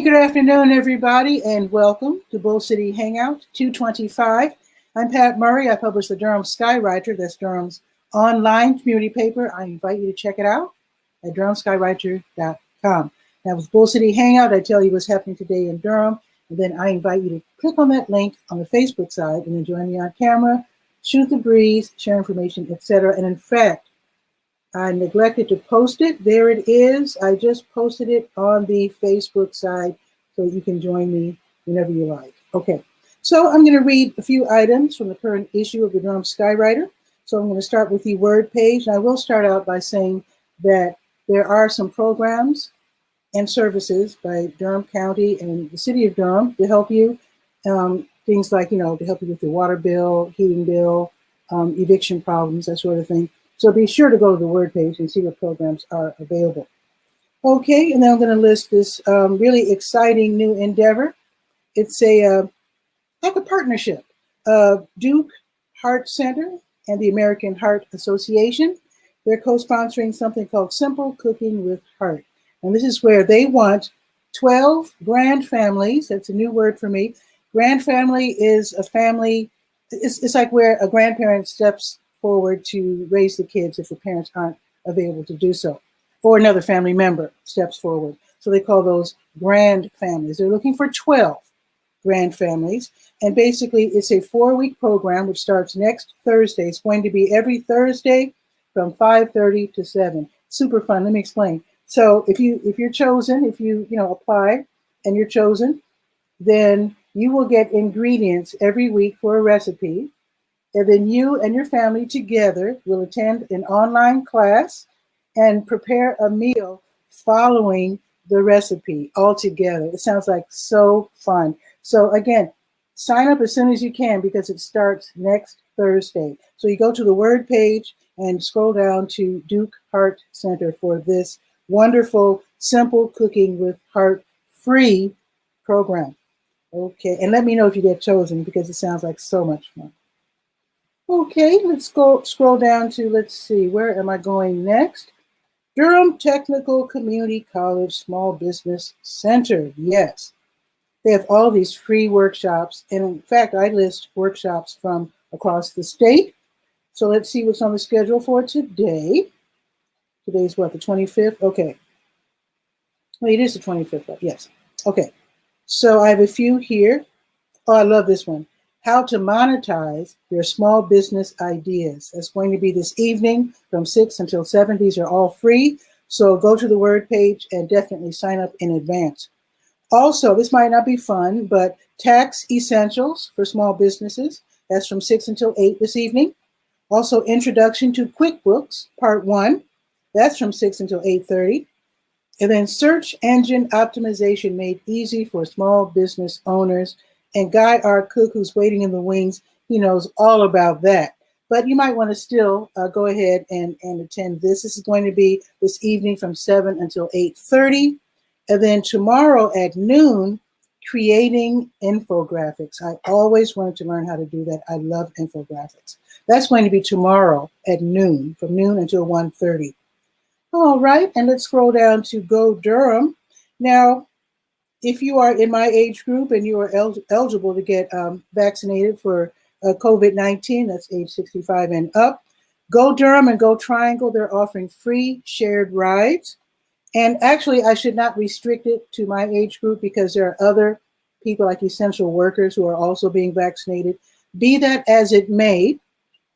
Hey, good afternoon, everybody, and welcome to Bull City Hangout 225. I'm Pat Murray. I publish the Durham Skywriter. That's Durham's online community paper. I invite you to check it out at durhamskywriter.com. Now, with Bull City Hangout, I tell you what's happening today in Durham, and then I invite you to click on that link on the Facebook side and then join me on camera, shoot the breeze, share information, etc. And in fact, I neglected to post it. There it is. I just posted it on the Facebook side so you can join me whenever you like. Okay, so I'm going to read a few items from the current issue of the Durham Skywriter. So I'm going to start with the word page. And I will start out by saying that there are some programs and services by Durham County and the city of Durham to help you. Things like, to help you with your water bill, heating bill, eviction problems, that sort of thing. So be sure to go to the word page and see what programs are available. Okay, and then I'm going to list this really exciting new endeavor. It's like a partnership of Duke Heart Center and the American Heart Association. They're co-sponsoring something called Simple Cooking with Heart. And this is where they want 12 grand families. That's a new word for me. Grand family is a family. It's like where a grandparent steps forward to raise the kids if the parents aren't available to do so, or another family member steps forward. So they call those grand families. They're looking for 12 grand families. And basically it's a 4-week program which starts next Thursday. It's going to be every Thursday from 5:30 to 7. Super fun. Let me explain. So if you're chosen, if you apply and you're chosen, then you will get ingredients every week for a recipe. And then you and your family together will attend an online class and prepare a meal following the recipe all together. It sounds like so fun. So again, sign up as soon as you can because it starts next Thursday. So you go to the word page and scroll down to Duke Heart Center for this wonderful Simple Cooking with Heart free program. Okay, and let me know if you get chosen because it sounds like so much fun. Okay, let's go scroll down to, let's see, where am I going next? Durham Technical Community College Small Business Center. Yes, they have all these free workshops. And in fact, I list workshops from across the state. So let's see what's on the schedule for today. Today's what, the 25th? Okay. Well, it is the 25th, yes. Okay, so I have a few here. Oh, I love this one. How to monetize your small business ideas. That's going to be this evening from 6 until 7. These are all free. So go to the word page and definitely sign up in advance. Also, this might not be fun, but tax essentials for small businesses. That's from 6 until 8 this evening. Also, Introduction to QuickBooks, Part 1. That's from 6 until 8:30. And then Search Engine Optimization Made Easy for Small Business Owners. And Guy R. Cook, who's waiting in the wings, he knows all about that. But you might want to still go ahead and attend this. This is going to be this evening from 7 until 8:30. And then tomorrow at noon, creating infographics. I always wanted to learn how to do that. I love infographics. That's going to be tomorrow at noon, from noon until 1:30. All right, and let's scroll down to Go Durham. Now, if you are in my age group and you are eligible to get vaccinated for COVID-19, that's age 65 and up, Go Durham and Go Triangle, they're offering free shared rides. And actually, I should not restrict it to my age group because there are other people like essential workers who are also being vaccinated. Be that as it may,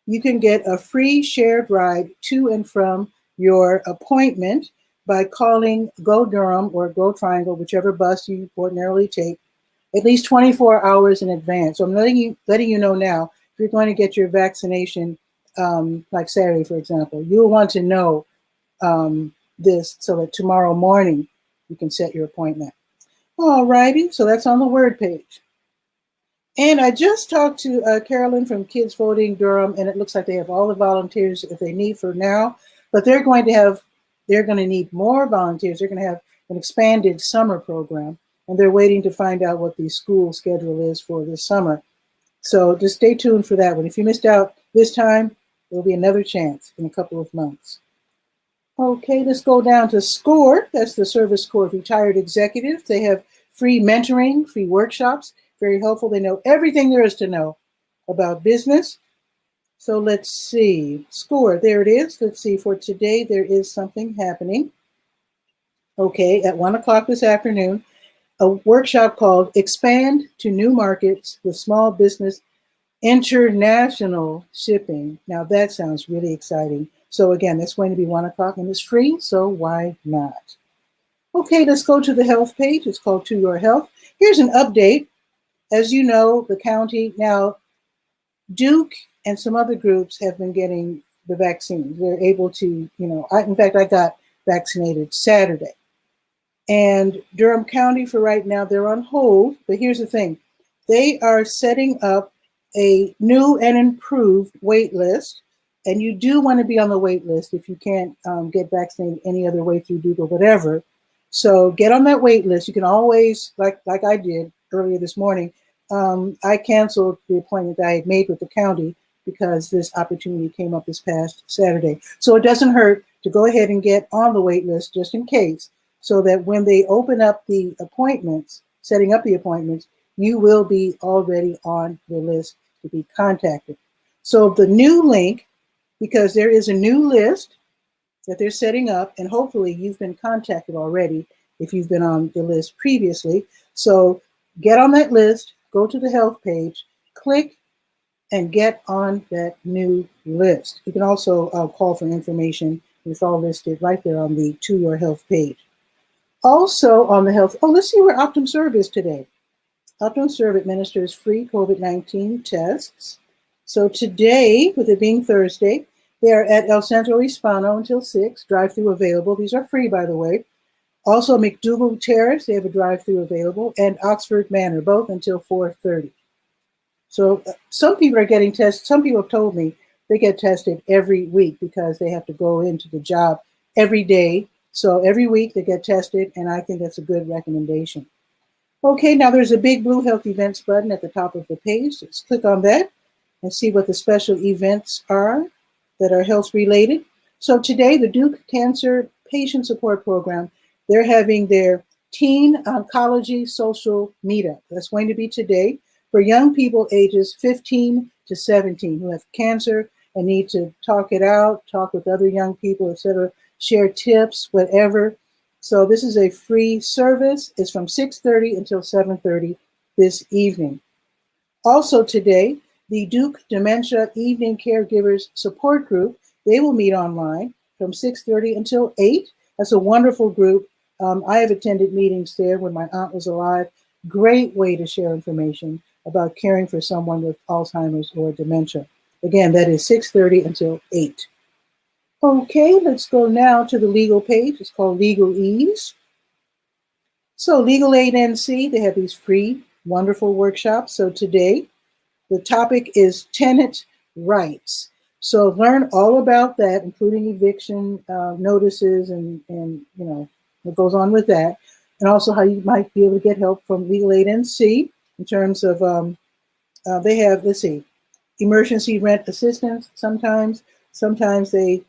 you can get a free shared ride to and from your appointment by calling Go Durham or Go Triangle, whichever bus you ordinarily take, at least 24 hours in advance. So I'm letting you know now, if you're going to get your vaccination, like Saturday, for example, you'll want to know this so that tomorrow morning you can set your appointment. All righty, so that's on the word page. And I just talked to Carolyn from Kids Voting Durham, and it looks like they have all the volunteers that they need for now, but they're going to need more volunteers. They're going to have an expanded summer program, and they're waiting to find out what the school schedule is for this summer. So just stay tuned for that one. If you missed out this time, there'll be another chance in a couple of months. Okay, let's go down to SCORE. That's the Service Corps of Retired Executives. They have free mentoring, free workshops, very helpful. They know everything there is to know about business. So let's see, score, there it is. Let's see, for today, there is something happening. Okay, at 1 o'clock this afternoon, a workshop called Expand to New Markets with Small Business International Shipping. Now that sounds really exciting. So again, that's going to be 1 o'clock and it's free, so why not? Okay, let's go to the health page. It's called To Your Health. Here's an update. As you know, the county, now Duke and some other groups have been getting the vaccines. They're able to, in fact, I got vaccinated Saturday. And Durham County, for right now, they're on hold. But here's the thing. They are setting up a new and improved wait list. And you do want to be on the wait list if you can't get vaccinated any other way through Duke or whatever. So get on that wait list. You can always, like I did earlier this morning, I canceled the appointment that I had made with the county because this opportunity came up this past Saturday. So it doesn't hurt to go ahead and get on the wait list just in case, so that when they open up the appointments, setting up the appointments, you will be already on the list to be contacted. So the new link, because there is a new list that they're setting up, and hopefully you've been contacted already if you've been on the list previously. So get on that list, go to the health page, click, and get on that new list. You can also call for information. It's all listed right there on the To Your Health page. Also on the health, let's see where OptumServe is today. OptumServe administers free COVID-19 tests. So today, with it being Thursday, they are at El Centro Hispano until 6, drive-through available. These are free, by the way. Also, McDougal Terrace, they have a drive-through available, and Oxford Manor, both until 4:30. So some people are getting tested. Some people have told me they get tested every week because they have to go into the job every day. So every week they get tested, and I think that's a good recommendation. Okay, now there's a big blue health events button at the top of the page. Let's click on that and see what the special events are that are health related. So today, the Duke Cancer Patient Support Program, they're having their Teen Oncology Social Meetup. That's going to be today for young people ages 15 to 17 who have cancer and need to talk it out, talk with other young people, etc., share tips, whatever. So this is a free service. It's from 6:30 until 7:30 this evening. Also today, the Duke Dementia Evening Caregivers Support Group, they will meet online from 6:30 until 8. That's a wonderful group. I have attended meetings there when my aunt was alive. Great way to share information about caring for someone with Alzheimer's or dementia. Again, that is 6:30 until 8. Okay, let's go now to the legal page. It's called Legal Ease. So Legal Aid NC, they have these free, wonderful workshops. So today, the topic is tenant rights. So learn all about that, including eviction notices and what goes on with that. And also how you might be able to get help from Legal Aid NC in terms of, they have, emergency rent assistance sometimes. Sometimes they,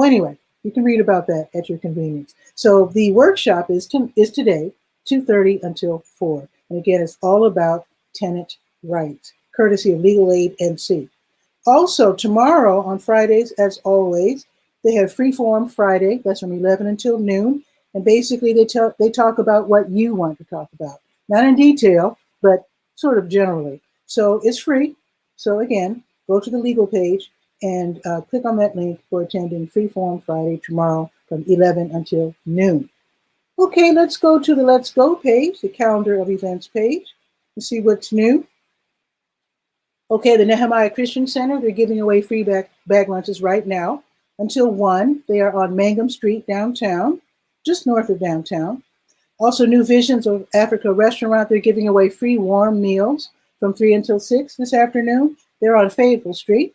anyway, you can read about that at your convenience. So the workshop is today, 2:30 until 4. And again, it's all about tenant rights, courtesy of Legal Aid NC. Also, tomorrow on Fridays, as always, they have Freeform Friday. That's from 11 until noon. And basically, they talk about what you want to talk about. Not in detail, but sort of generally. So it's free. So again, go to the legal page and click on that link for attending Freeform Friday tomorrow from 11 until noon. Okay, let's go to the Let's Go page, the calendar of events page, and see what's new. Okay, the Nehemiah Christian Center, they're giving away free bag lunches right now until 1. They are on Mangum Street downtown, just north of downtown. Also, New Visions of Africa restaurant, they're giving away free warm meals from 3 until 6 this afternoon. They're on Fayetteville Street.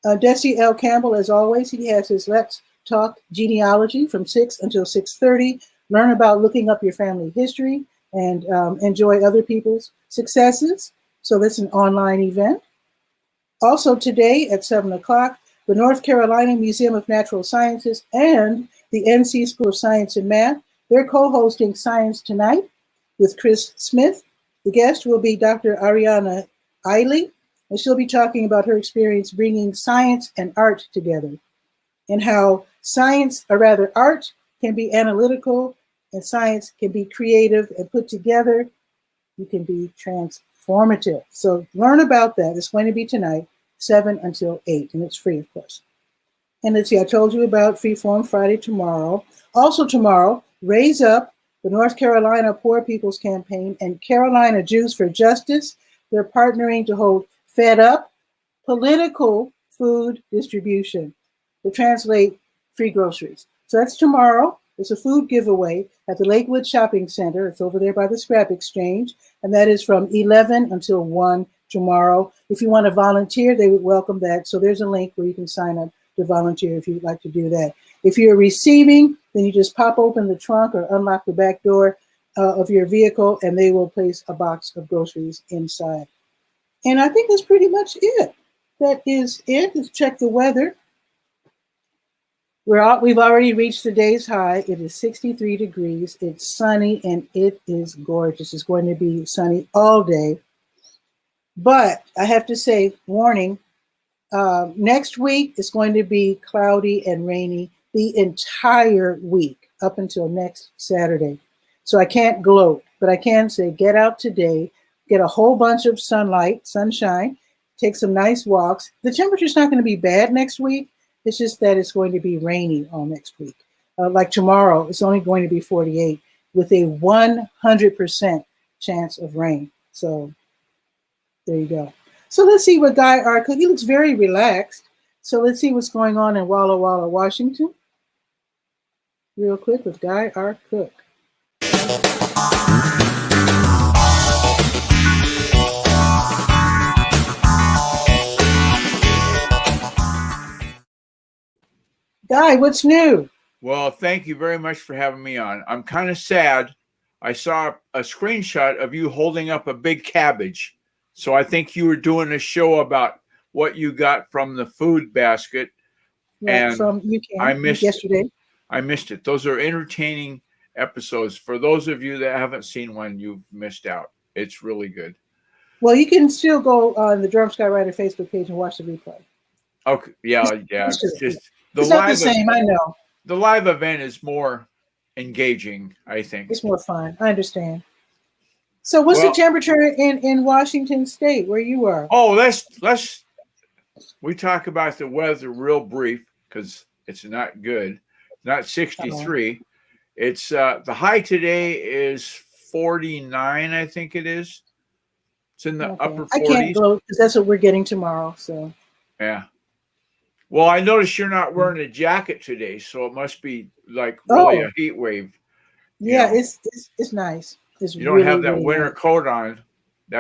Desi L. Campbell, as always, he has his Let's Talk Genealogy from 6 until 6:30. Learn about looking up your family history and enjoy other people's successes. So that's an online event. Also today at 7 o'clock, the North Carolina Museum of Natural Sciences and the NC School of Science and Math, they're co-hosting Science Tonight. with Chris Smith. The guest will be Dr. Ariana Eiley, and she'll be talking about her experience bringing science and art together, and how science, or rather art, can be analytical and science can be creative, and put together, you can be transformative. So learn about that. It's going to be tonight, 7 until 8, and it's free, of course. And let's see, I told you about Freeform Friday tomorrow. Also tomorrow, Raise Up, the North Carolina Poor People's Campaign, and Carolina Jews for Justice. They're partnering to hold Fed Up, political food distribution, to translate free groceries. So that's tomorrow. It's a food giveaway at the Lakewood Shopping Center. It's over there by the Scrap Exchange, and that is from 11 until 1 tomorrow. If you want to volunteer, they would welcome that. So there's a link where you can sign up to volunteer if you'd like to do that. If you're receiving, then you just pop open the trunk or unlock the back door of your vehicle, and they will place a box of groceries inside. And I think that's pretty much it. That is it. Let's check the weather. We've already reached the day's high. It is 63 degrees. It's sunny and it is gorgeous. It's going to be sunny all day. But I have to say, warning, next week is going to be cloudy and rainy the entire week up until next Saturday. So I can't gloat, but I can say get out today, get a whole bunch of sunshine, take some nice walks. The temperature's not going to be bad next week. It's just that it's going to be rainy all next week. Like tomorrow, it's only going to be 48 with a 100% chance of rain. So there you go. So let's see what Guy R. Cook, he looks very relaxed. So let's see what's going on in Walla Walla, Washington. Real quick with Guy R. Cook. Guy, what's new? Well, thank you very much for having me on. I'm kind of sad. I saw a screenshot of you holding up a big cabbage. So I think you were doing a show about what you got from the food basket. Right, and from UK, I missed yesterday. It. I missed it. Those are entertaining episodes. For those of you that haven't seen one, you've missed out. It's really good. Well, you can still go on the Durham Skywriter Facebook page and watch the replay. Okay, yeah. It's just it's not the same, I know. The live event is more engaging, I think. It's more fun. I understand. So what's the temperature in Washington State where you are? Oh, we talk about the weather real brief because it's not good. It's not 63. It's the high today is 49, I think it is. It's in the upper 40s. I can't go because that's what we're getting tomorrow. So yeah. Well, I noticed you're not wearing a jacket today, so it must be like really a heat wave. Yeah, it's nice. It's you don't really, have that really winter coat on.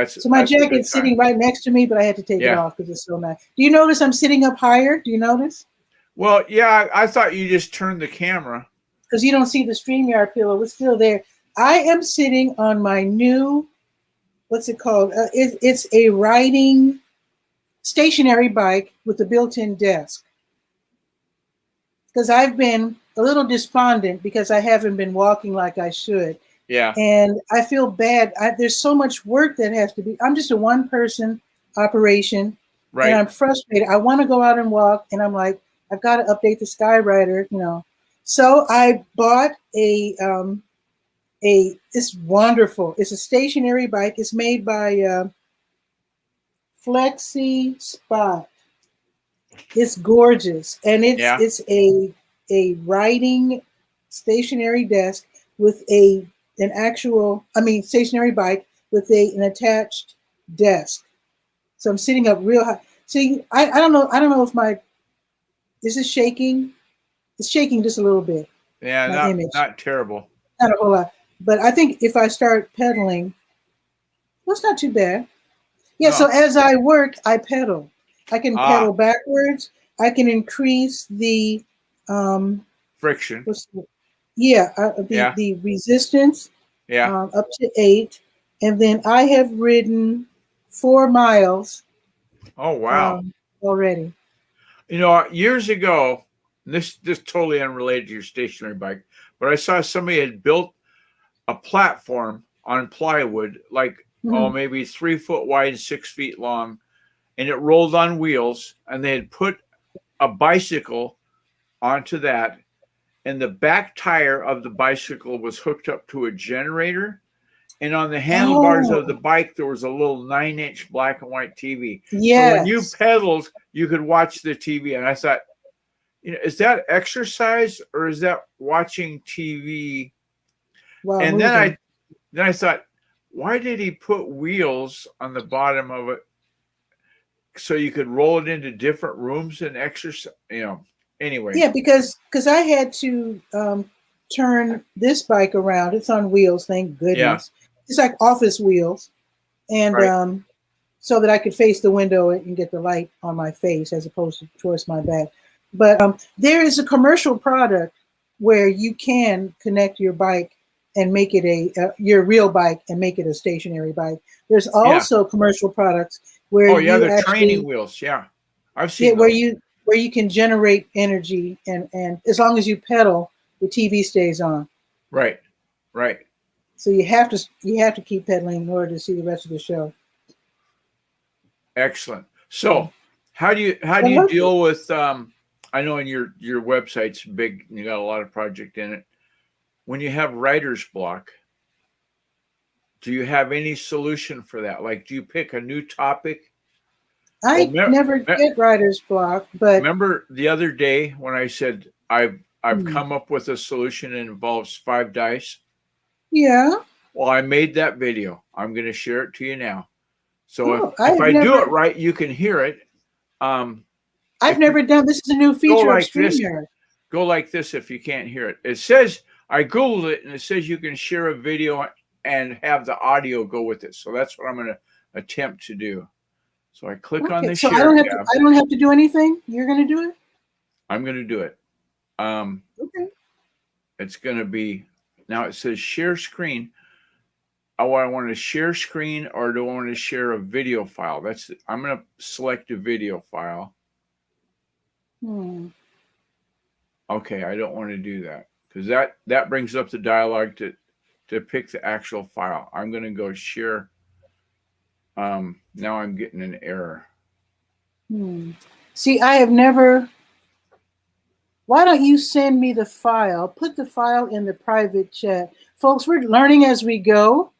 So my jacket's sitting right next to me, but I had to take it off because it's so nice. Do you notice I'm sitting up higher? Do you notice? Well, yeah, I thought you just turned the camera. Because you don't see the StreamYard pillow. It's still there. I am sitting on my new, what's it called? It's a riding stationary bike with a built-in desk. Because I've been a little despondent because I haven't been walking like I should. Yeah. And I feel bad. There's so much work that has to be. I'm just a one-person operation. Right. And I'm frustrated. I want to go out and walk. And I'm like, I've got to update the Skywriter, you know. So I bought it's wonderful. It's a stationary bike. It's made by Flexi Spot. It's gorgeous. And it's a riding stationary desk with stationary bike with an attached desk. So I'm sitting up real high. See, I don't know if is it shaking? It's shaking just a little bit. Yeah, not terrible. Not a whole lot. But I think if I start pedaling, well, it's not too bad. Yeah, no. So as I work, I pedal. I can pedal backwards. I can increase the friction. The resistance. Yeah. Up to 8, and then I have ridden 4 miles. Oh wow! Already. You know, years ago, this totally unrelated to your stationary bike, but I saw somebody had built a platform on plywood, like Mhm. maybe 3 foot wide and 6 feet long, and it rolled on wheels, and they had put a bicycle onto that, and the back tire of the bicycle was hooked up to a generator, and on the handlebars of the Oh, bike there was a little 9-inch black and white TV. So when you yes. pedaled, you could watch the TV. And I thought, is that exercise or is that watching TV? While And moving. then I thought, why did he put wheels on the bottom of it so you could roll it into different rooms and exercise? Anyway. Yeah, because I had to turn this bike around. It's on wheels, thank Yeah. goodness. It's like office wheels, and Right. So that I could face the window and get the light on my face as opposed to towards my back. But there is a commercial product where you can connect your bike and make it your real bike and make it a stationary bike. There's Yeah. also commercial products where Oh yeah, you the training actually wheels. Yeah, I've yeah, seen those. where you can generate energy and as long as you pedal, the TV stays on. Right. Right. So you have to keep pedaling in order to see the rest of the show. Excellent. So, how do you Well, deal with? I know in your website's big. You got a lot of project in it. When you have writer's block, do you have any solution for that? Like, do you pick a new topic? Well, I never get writer's block, but remember the other day when I said I've hmm. come up with a solution that involves 5 dice? Yeah. Well, I made that video. I'm going to share it to you now. So Oh, if I do it right, you can hear it. I've never done. This is a new feature of StreamYard. Go like this if you can't hear it. It says, I Googled it, and it says you can share a video and have the audio go with it. So that's what I'm going to attempt to do. So I click on the So share tab. I don't have to do anything. You're going to do it? I'm going to do it. Okay. It's going to be, now it says share screen. Oh, I want to share screen or do I want to share a video file? I'm going to select a video file. Okay, I don't want to do that because that brings up the dialogue to pick the actual file. I'm going to go share. Now I'm getting an error. See, I have never. Why don't you send me the file? Put the file in the private chat, folks. We're learning as we go.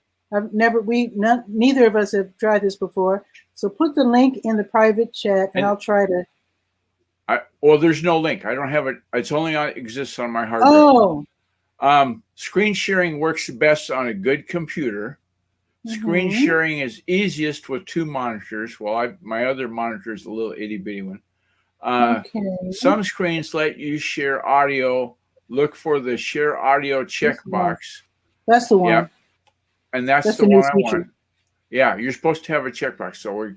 Neither of us have tried this before. So put the link in the private chat, and I'll try to. Well, there's no link. I don't have it. It's only exists on my hard drive. Oh. Screen sharing works best on a good computer. Screen sharing is easiest with 2 monitors. Well, my other monitor is a little itty bitty one. Some screens let you share audio. Look for the share audio checkbox. That's the one. Yeah. And that's the one I want. Yeah, you're supposed to have a checkbox. So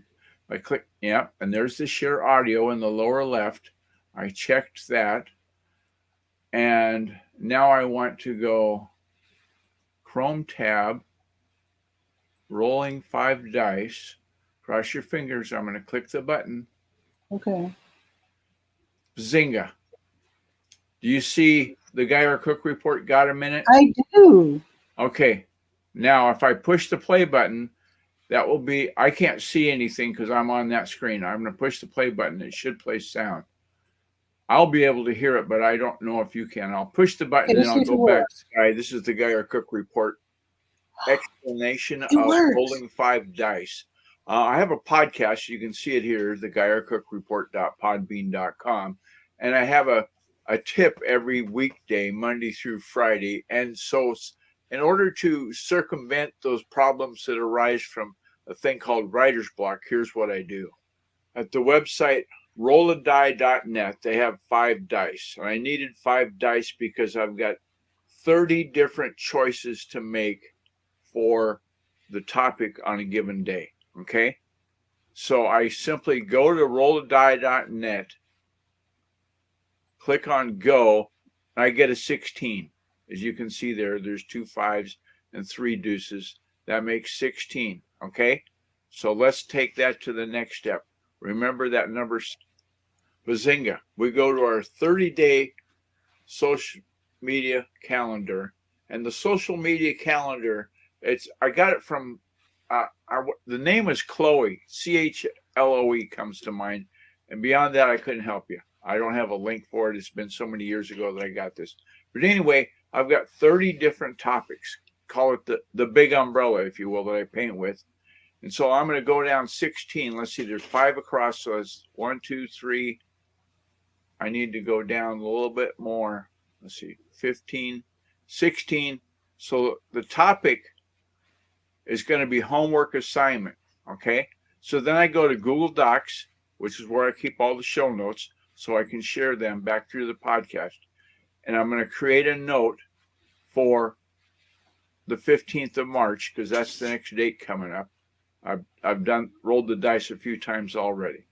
I click, yeah, and there's the share audio in the lower left. I checked that. And now I want to go Chrome tab, rolling 5 dice. Cross your fingers. I'm going to click the button. Okay. Zynga. Do you see the Guy or Cook report got a minute? I do. Okay. Now, if I push the play button, that will be, I can't see anything because I'm on that screen. I'm going to push the play button. It should play sound. I'll be able to hear it, but I don't know if you can. I'll push the button and I'll go back. Guy, this is the Guy or Cook report. Explanation of rolling 5 dice. I have a podcast. You can see it here, the Guy or Cook report.podbean.com. And I have a tip every weekday, Monday through Friday. And so in order to circumvent those problems that arise from a thing called writer's block, here's what I do. At the website rolladie.net, they have 5 dice. And I needed 5 dice because I've got 30 different choices to make for the topic on a given day. Okay? So I simply go to rolladie.net, click on go, and I get a 16. As you can see there's 2 5s and 3 deuces. That makes 16. Okay? So let's take that to the next step. Remember that number's Bazinga. We go to our 30-day social media calendar, and the social media calendar I got it from the name is Chloe, CHLOE comes to mind, and beyond that I couldn't help you. I don't have a link for it. It's been so many years ago that I got this. But anyway, I've got 30 different topics. Call it the big umbrella, if you will, that I paint with. And so I'm going to go down 16. Let's see, there's 5 across, so it's 1, 2, 3. I need to go down a little bit more. Let's see, 15, 16. So the topic is going to be homework assignment, okay? So then I go to Google Docs, which is where I keep all the show notes, so I can share them back through the podcast. And I'm going to create a note for the 15th of March, because that's the next date coming up. I've rolled the dice a few times already.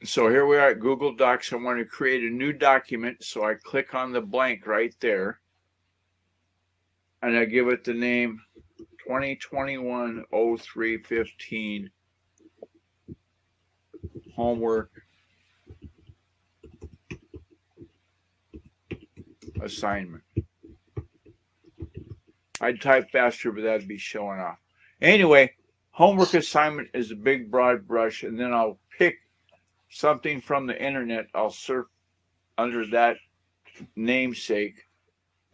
So here we are at Google Docs. I want to create a new document, so I click on the blank right there, and I give it the name 2021-03-15 homework assignment. I'd type faster, but that'd be showing off. Anyway, homework assignment is a big broad brush, and then I'll pick something from the internet. I'll surf under that namesake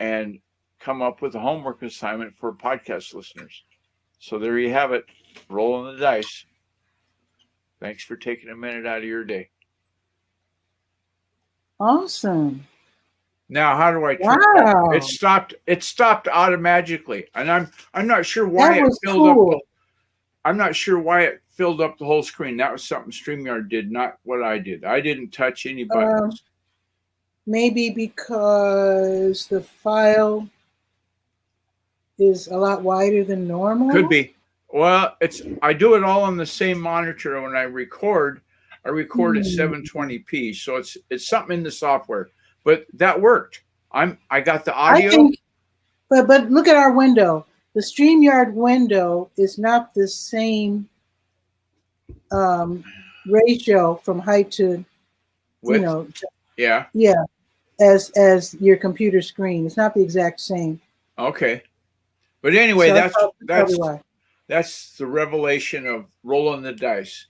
and come up with a homework assignment for podcast listeners. So there you have it, rolling the dice. Thanks for taking a minute out of your day. Awesome. Now, how do I turn it? It stopped automatically, and I'm not sure why it filled up. I'm not sure why it filled up the whole screen. That was something StreamYard did, not what I did. I didn't touch any buttons. Maybe because the file is a lot wider than normal. Could be. Well, I do it all on the same monitor. When I record at 720p, so it's something in the software. But that worked. I got the audio. I think, but look at our window. The StreamYard window is not the same ratio from height to width. Yeah, as your computer screen. It's not the exact same. Okay, but anyway, so that's the revelation of rolling the dice.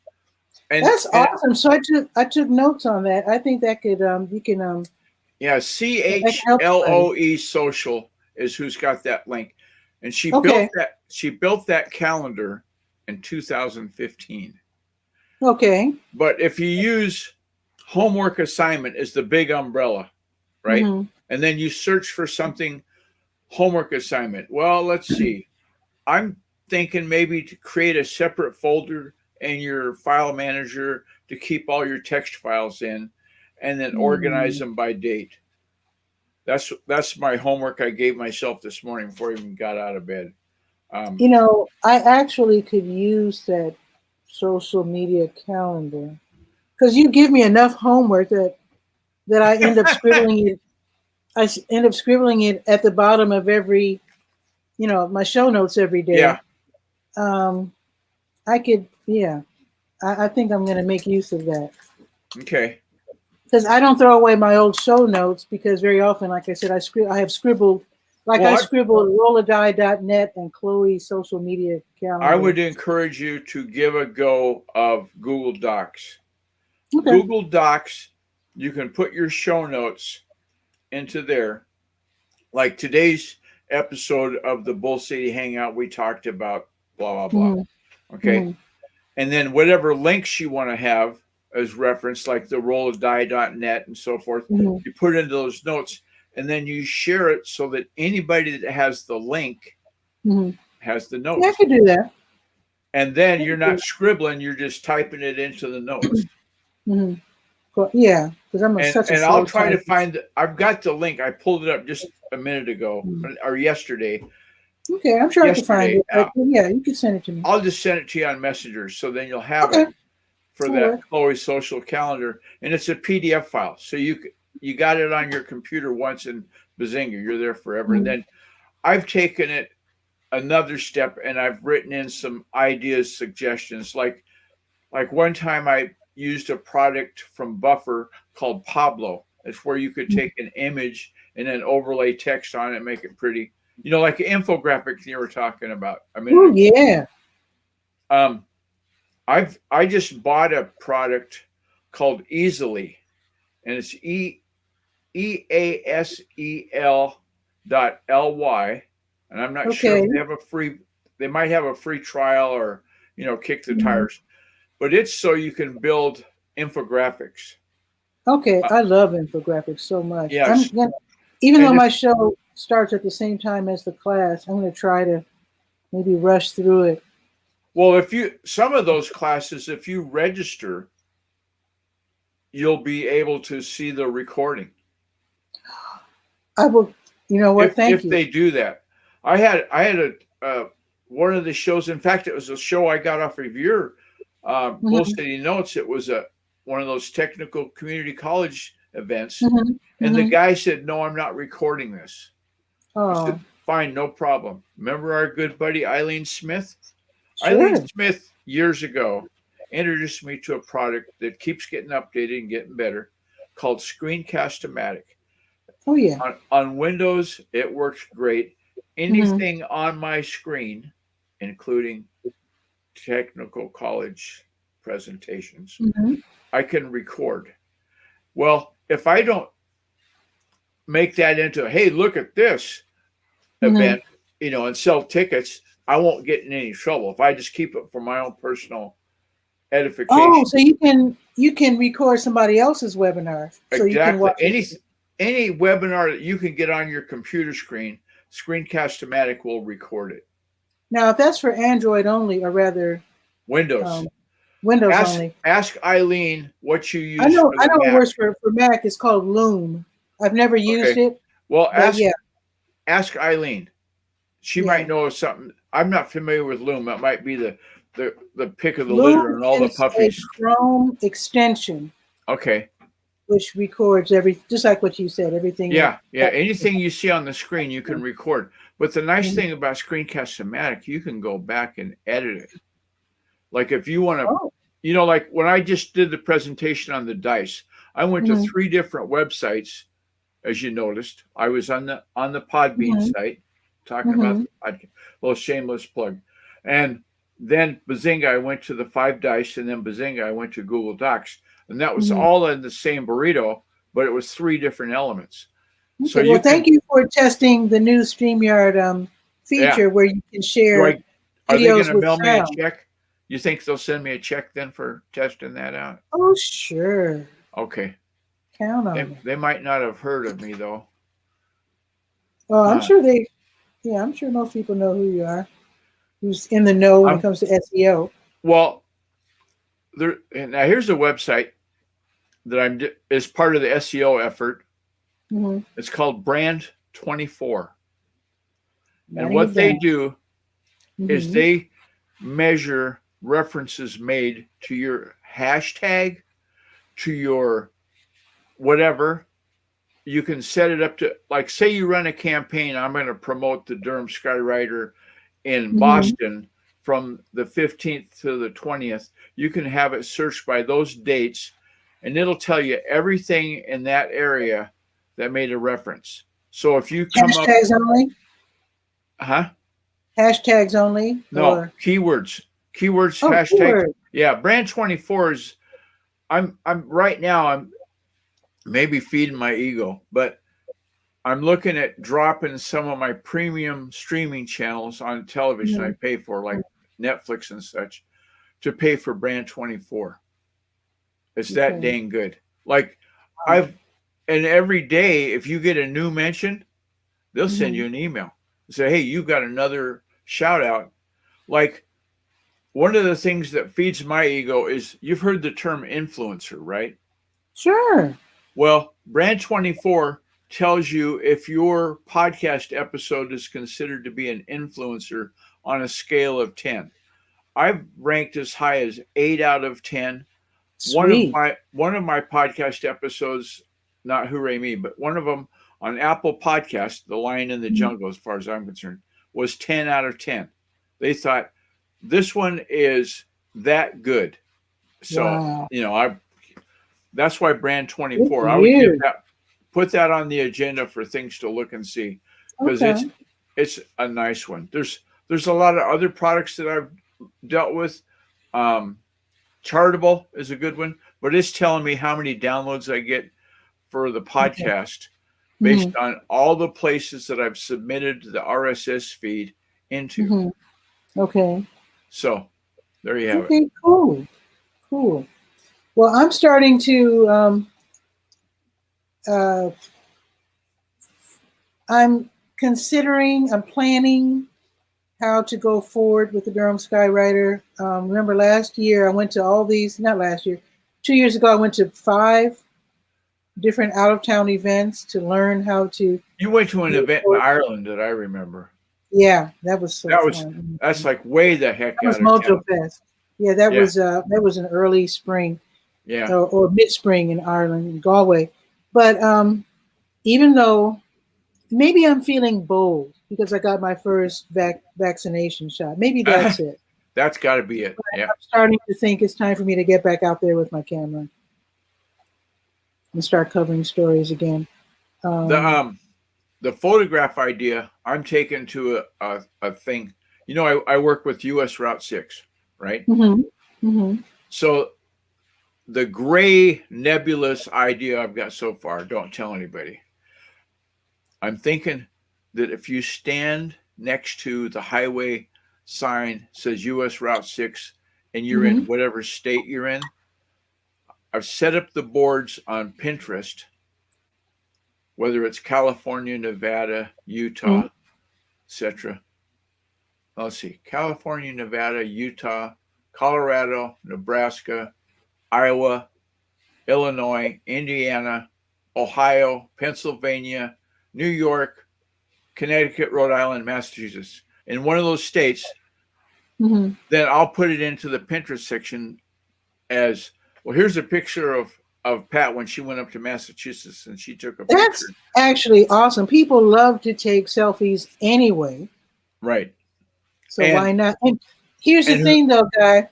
And that's awesome. So I took notes on that. I think that could you can yeah, CHLOE Social is who's got that link, and she built that calendar in 2015. Okay. But if you use homework assignment as the big umbrella, right? Mm-hmm. And then you search for something homework assignment. Well, let's see. I'm thinking maybe to create a separate folder in your file manager to keep all your text files in, and then organize them by date. That's my homework I gave myself this morning before I even got out of bed. I actually could use that social media calendar, because you give me enough homework that I end up scribbling it. I end up scribbling it at the bottom of every, my show notes every day. Yeah. I could, I think I'm going to make use of that. Okay. Because I don't throw away my old show notes, because very often, like I said, I have scribbled, I scribbled @𝗕𝗨𝗟𝗟 and Chloe social media calendar. I would encourage you to give a go of Google Docs. Okay. Google Docs, you can put your show notes into there. Like today's episode of the Bull City Hangout, we talked about blah, blah, blah. Mm-hmm. Okay. Mm-hmm. And then whatever links you want to have as reference, like the rolladie.net and so forth, you put into those notes, and then you share it so that anybody that has the link has the notes. Yeah, I could do that. And then you're not scribbling, you're just typing it into the notes. Mm-hmm. Well, yeah, because I'm such a and I'll try to find. I've got the link. I pulled it up just a minute ago or yesterday. Okay, I'm sure I can find it. Yeah, you can send it to me. I'll just send it to you on Messenger, so then you'll have it for that Chloe social calendar, and it's a PDF file. So you got it on your computer once, and bazinga, you're there forever. And then I've taken it another step, and I've written in some ideas, suggestions. Like one time I used a product from Buffer called Pablo. It's where you could take an image and then overlay text on it and make it pretty. You know, like infographics you were talking about. I mean, Oh yeah. I just bought a product called 𝗕𝗧𝗧, and it's 𝗕𝗨𝗟𝗧, and I'm not sure Okay. if they have a free. They might have a free trial or kick the Mhm. tires, but it's so you can build infographics. Okay. I love infographics so much. Yes, Even though and my if show starts at the same time as the class, I'm going to try to maybe rush through it. well, if you some of those classes, if you register, you'll be able to see the recording. I will. You know what? Thank If you. they do that. I had one of the shows. In fact, it was a show I got off of your Bull Mhm, City Notes. It was one of those technical community college events, mhm, and the mhm. guy said, "No, I'm not recording this." I Oh, said, "Fine, no problem." Remember our good buddy Eileen Smith? Eileen sure. Smith years ago introduced me to a product that keeps getting updated and getting better, called 𝗕𝗨𝗟𝗧𝗬. Oh yeah. On Windows, it works great. Mhm, Anything on my screen, including technical college presentations, mhm, I can record. Well, if I don't make that into, hey, look at this mhm. event, and sell tickets, I won't get in any trouble. If I just keep it for my own personal Oh, edification. so you can record somebody else's webinar, so you can Exactly. watch it. Any webinar that you can get on your computer screen, Screencast-O-Matic will record it. Now, if that's for Android only, or rather Windows. um, Windows Ask only, ask Eileen what you I use know for I the know it Mac. works for Mac. It's called Loom. I've never used Okay. it, Well, but yeah, ask Eileen. She might yeah. know something. I'm not familiar with Loom. That might be the pick of the litter Loom and all the is a puppies. Chrome extension Okay. which records just like what you said, everything that. Yeah, yeah. Anything you see on the screen, you can record. But the nice Mhm. thing about Screencast-O-Matic, you can go back and edit it. Like if you want Oh. to, like when I just did the presentation on the dice, I went to Mhm, 3 different websites. As you noticed, I was on the Podbean mhm, site talking about mhm, the podcast. Little shameless plug. And then Bazinga, I went to the 5 Dice, and then Bazinga, I went to Google Docs, and that was mhm. all in the same burrito, but it was 3 different elements. So Okay. Well, you can, thank you for testing the new StreamYard yeah. feature where you can Do share I? Are they going videos to with mail me a sound. check? You think they'll send me a check then for testing that out? Oh, sure. Okay. Count on it. They might not have heard of me though. Oh, I'm Huh. sure I'm sure most people know who you are, who's in the know when it I'm comes to SEO. well. Now here's a website that is part of the SEO effort. Mhm. It's called Brand 24. And Writing what it they down. do is Mhm. they measure references made to your hashtag, to your whatever. You can set it up to, like, say you run a campaign. I'm going to promote the Durham Skywriter in Mhm. Boston from the 15th to the 20th. You can have it searched by those dates, and it'll tell you everything in that area that made a reference. So if you come up, Hashtags only. huh? Hashtags only, No, or keywords, hashtag. keyword. Yeah, Brand 24 is. I'm right now. I'm maybe feeding my ego, but I'm looking at dropping some of my premium streaming channels on television I Mhm. pay for, like Netflix and such, to pay for Brand 24. It's that Okay. dang good. Like Wow. and every day, if you get a new mention, they'll send Mhm. you an email and say, hey, you got another shout out. Like one of the things that feeds my ego is, you've heard the term influencer, right? Sure. Well, Brand 24 tells you if your podcast episode is considered to be an influencer on a scale of 10. I've ranked as high as 8 out of 10. Sweet. One of my podcast episodes, not hooray me, but one of them on Apple Podcast, The Lion in the Mhm. Jungle, as far as I'm concerned, was 10 out of 10. They thought this one is that good. So, Wow. that's why Brand Good for 24, I would you. put that on the agenda for things to look and see, because Okay. it's a nice one. There's a lot of other products that I've dealt with. Chartable is a good one, but it's telling me how many downloads I get for the podcast based on all the places that I've submitted the RSS feed into. Okay. So there you have it. Okay, cool. Well, I'm starting to, I'm planning how to go forward with the Durham Skywriter. Remember last year I went to all these, not last year, 2 years ago I went to 5 different out-of-town events to learn how to. You went to an event in Ireland that I remember. Yeah, that was so fun. That's like way the heck that out was of town. Mojo Fest. Yeah, that was an early spring. Yeah. Or mid-spring in Ireland, in Galway. But even though maybe I'm feeling bold because I got my first vaccination shot. Maybe that's it. That's got to be it. Yeah. I'm starting to think it's time for me to get back out there with my camera and start covering stories again. The photograph idea, I'm taking to a thing. You know, I work with US Route 6, right? So the gray nebulous idea I've got so far, don't tell anybody. I'm thinking that if you stand next to the highway sign says US Route 6 and you're in whatever state you're in, I've set up the boards on Pinterest, whether it's California, Nevada, Utah, etc. Let's see, California, Nevada, Utah, Colorado, Nebraska, Iowa, Illinois, Indiana, Ohio, Pennsylvania, New York, Connecticut, Rhode Island, Massachusetts. In one of those states, then I'll put it into the Pinterest section as, well, here's a picture of Pat when she went up to Massachusetts and she took a picture. That's actually awesome. People love to take selfies anyway. Right. So why not? And here's the thing though, Guy,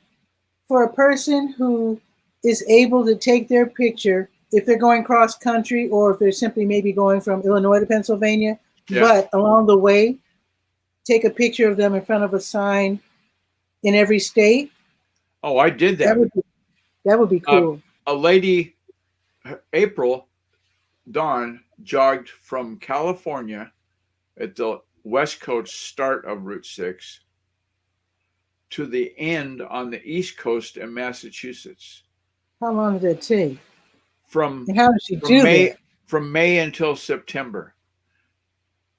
for a person who is able to take their picture, if they're going cross country or if they're simply maybe going from Illinois to Pennsylvania, but along the way, take a picture of them in front of a sign in every state. Oh, I did that. That would be cool. A lady, April Dawn, jogged from California at the West Coast start of Route 6 to the end on the East Coast in Massachusetts. How long did it take? And how did she do that? From May until September.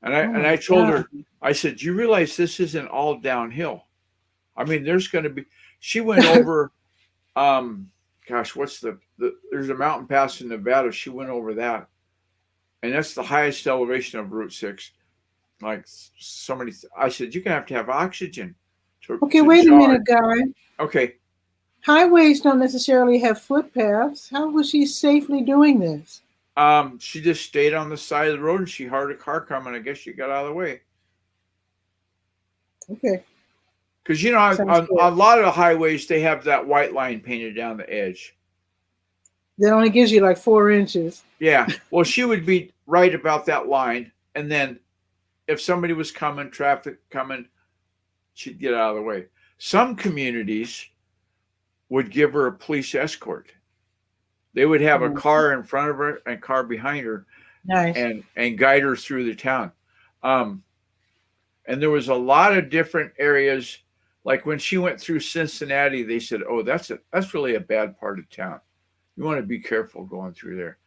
And I told her, I said, you realize this isn't all downhill. I mean, there's going to be, she went over, what's there's a mountain pass in Nevada. She went over that. And that's the highest elevation of Route 6. Like somebody, I said, you're going to have oxygen. Okay, wait a minute, Guy. Okay. Highways don't necessarily have footpaths. How was she safely doing this? She just stayed on the side of the road and she heard a car coming. I guess she got out of the way. Okay. Because, you know, on a lot of the highways, they have that white line painted down the edge. That only gives you like 4 inches. Yeah. Well, she would be right about that line. And then if somebody was coming, traffic coming, she'd get out of the way. Some communities would give her a police escort. They would have a car in front of her and a car behind her, and guide her through the town. And there was a lot of different areas. Like when she went through Cincinnati, they said, "Oh, that's really a bad part of town. You want to be careful going through there."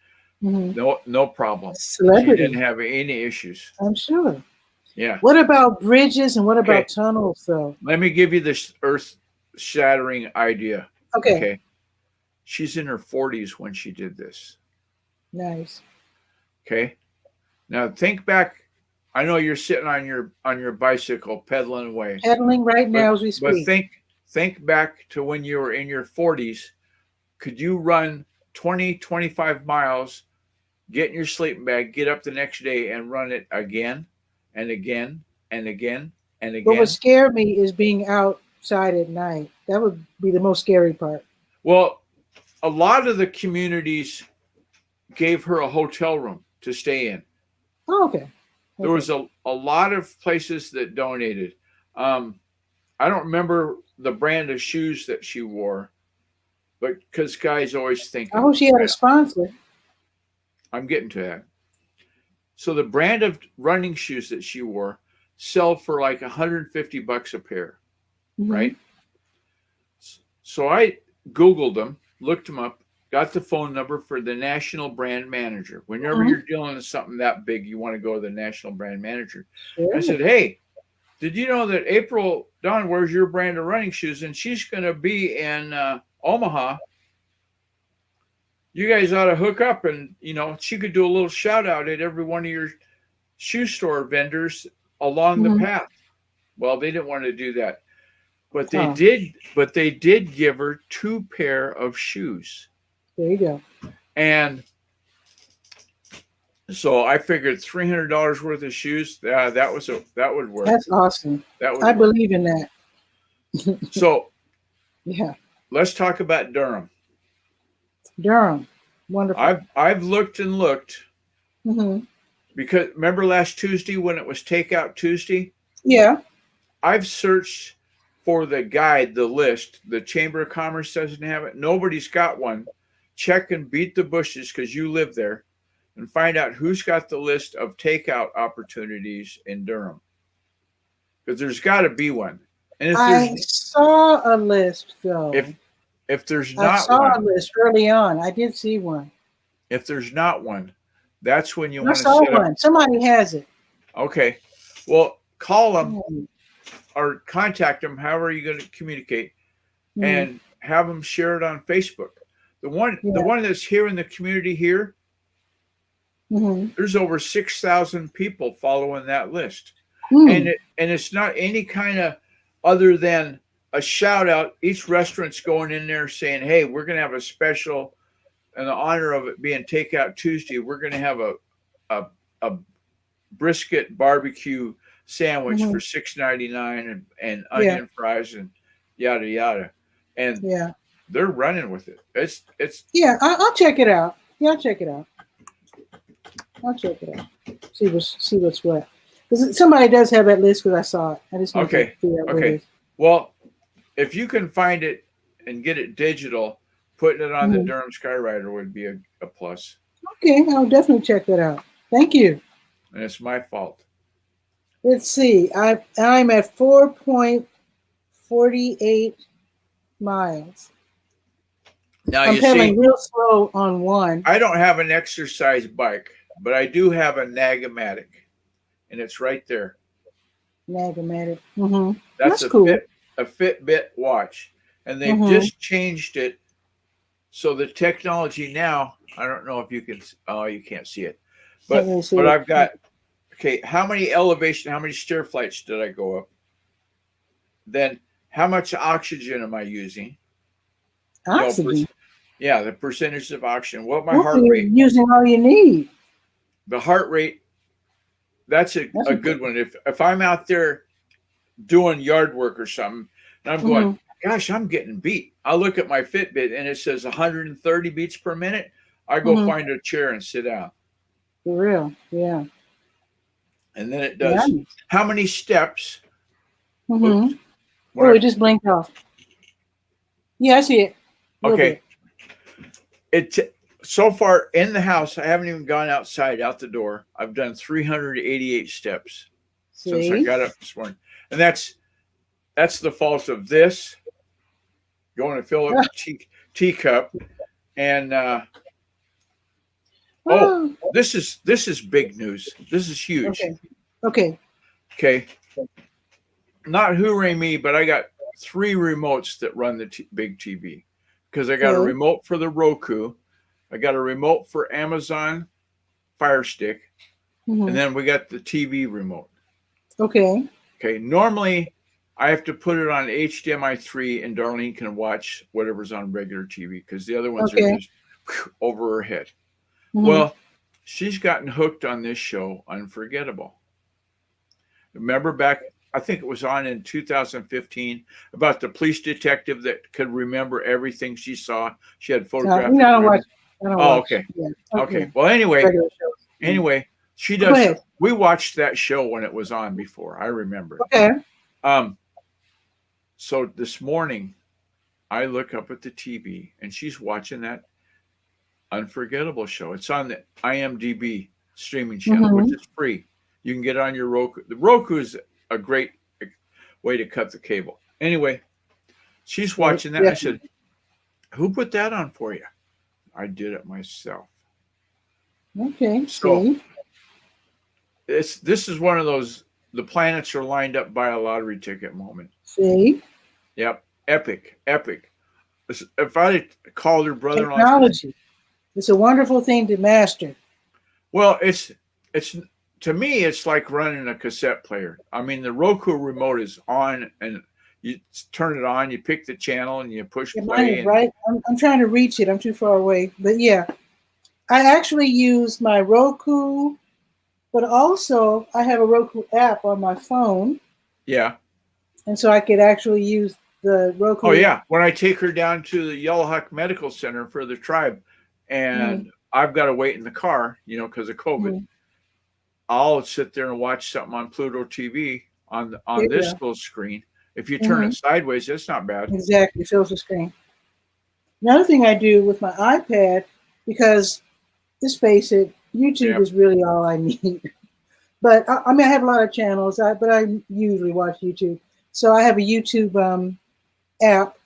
No problem. Celebrity. She didn't have any issues. I'm sure. Yeah. What about bridges and what about tunnels, though? Let me give you this earth-shattering idea. Okay. She's in her 40s when she did this. Nice. Okay. Now think back. I know you're sitting on your bicycle pedaling away. Pedaling right now as we speak. But think back to when you were in your 40s. Could you run 20, 25 miles, get in your sleeping bag, get up the next day and run it again and again and again and again? What would scare me is being outside at night. That would be the most scary part. Well, a lot of the communities gave her a hotel room to stay in. Oh, okay. There was a lot of places that donated. I don't remember the brand of shoes that she wore, but because guys always think. I hope she had a sponsor. I'm getting to that. So the brand of running shoes that she wore sell for like $150 a pair, right? So I Googled them, looked them up, got the phone number for the national brand manager. Whenever you're dealing with something that big, you want to go to the national brand manager. Sure. I said, hey, did you know that April Dawn wears your brand of running shoes and she's going to be in Omaha? You guys ought to hook up and, she could do a little shout out at every one of your shoe store vendors along the path. Well, they didn't want to do that, but they did give her 2 pair of shoes. There you go. And so I figured $300 worth of shoes. That would work. That's awesome. I believe in that. So yeah, let's talk about Durham. Durham, wonderful. I've looked and looked because remember last Tuesday when it was Takeout Tuesday? Yeah. I've searched for the guide, the list. The Chamber of Commerce doesn't have it. Nobody's got one. Check and beat the bushes because you live there and find out who's got the list of takeout opportunities in Durham. Because there's got to be one. And if I saw a list though. If there's not one. I saw a list early on. I did see one. If there's not one, that's when you I want to saw set one. up. Somebody has it. Okay. Well, call them or contact them, however you're going to communicate, and have them share it on Facebook. The one that's here in the community here, there's over 6,000 people following that list. And it's not any kind of other than a shout out. Each restaurant's going in there saying, hey, we're going to have a special in the honor of it being Takeout Tuesday. We're going to have a brisket barbecue sandwich for $6.99 and onion fries and yada yada. And they're running with it. It's I'll check it out. Yeah, I'll check it out. See what's what. Because somebody does have that list because I saw it. I just want to figure out what it is. Well, if you can find it and get it digital, putting it on the Durham Skywriter would be a plus. Okay, I'll definitely check that out. Thank you. And it's my fault. Let's see. I'm at 4.48 miles. Now I'm pedaling real slow on one. I don't have an exercise bike, but I do have a Nagamatic, and it's right there. Nagamatic. That's cool. A Fitbit watch, and they've just changed it. So the technology now, I don't know if you can. Oh, you can't see it, but I've got. Okay, how many stair flights did I go up? Then how much oxygen am I using? Oxygen? The percentage of oxygen. What my heart rate? Using all you need. The heart rate, that's a good one. If I'm out there doing yard work or something, and I'm going, gosh, I'm getting beat. I look at my Fitbit and it says 130 beats per minute. I go find a chair and sit down. For real, yeah. And then it does how many steps. Oh, it just blinked off. Yeah, I see it. Okay. So far in the house, I haven't even gone outside, out the door. I've done 388 steps since I got up this morning. And that's the fault of this, going to fill up a teacup. And this is big news. This is huge. Okay. Not hooray me, but I got 3 remotes that run the big TV because I got a remote for the Roku. I got a remote for Amazon Fire Stick, and then we got the TV remote. Okay. Normally, I have to put it on HDMI 3, and Darlene can watch whatever's on regular TV because the other ones are just over her head. Well, she's gotten hooked on this show, Unforgettable. Remember back, I think it was on in 2015, about the police detective that could remember everything she saw. She had photographs. No, okay. Yeah. Okay. Well, anyway, She Go does. ahead. We watched that show when it was on before. I remember. Okay. So this morning, I look up at the TV and she's watching that Unforgettable show. It's on the IMDb streaming channel, which is free. You can get it on your Roku. The Roku is a great way to cut the cable. Anyway, she's watching that. I said, "Who put that on for you?" I did it myself. Okay. So this is one of those. The planets are lined up by a lottery ticket moment. See. Yep. Epic. If I called her brother-in-law, technology. It's a wonderful thing to master. Well, it's to me, it's like running a cassette player. I mean, the Roku remote is on, and you turn it on, you pick the channel, and you push play. Right. I'm trying to reach it. I'm too far away. But yeah, I actually use my Roku, but also I have a Roku app on my phone. Yeah. And so I could actually use the Roku. Oh yeah. When I take her down to the 𝗕𝗓𝗓 Medical Center for the tribe, and I've got to wait in the car, because of COVID. I'll sit there and watch something on Pluto TV on this little screen. If you turn it sideways, it's not bad. Exactly, fills the screen. Another thing I do with my iPad, because let's face it, YouTube is really all I need. But I mean, I have a lot of channels, but I usually watch YouTube. So I have a YouTube app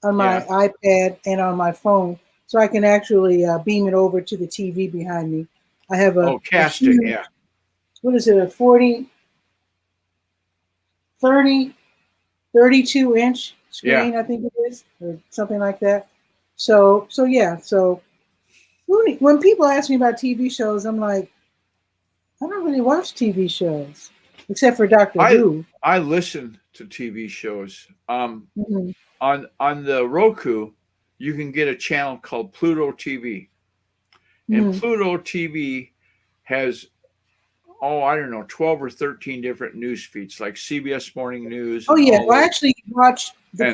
on my iPad and on my phone, so I can actually beam it over to the TV behind me. I have a cast it, yeah. What is it? A 32-inch screen, I think it is, or something like that. So yeah. So when people ask me about TV shows, I'm like, I don't really watch TV shows except for Doctor Who. I listen to TV shows. On the Roku, you can get a channel called Pluto TV, and Pluto TV has 12 or 13 different news feeds, like CBS Morning News. Oh yeah, well, I actually watch the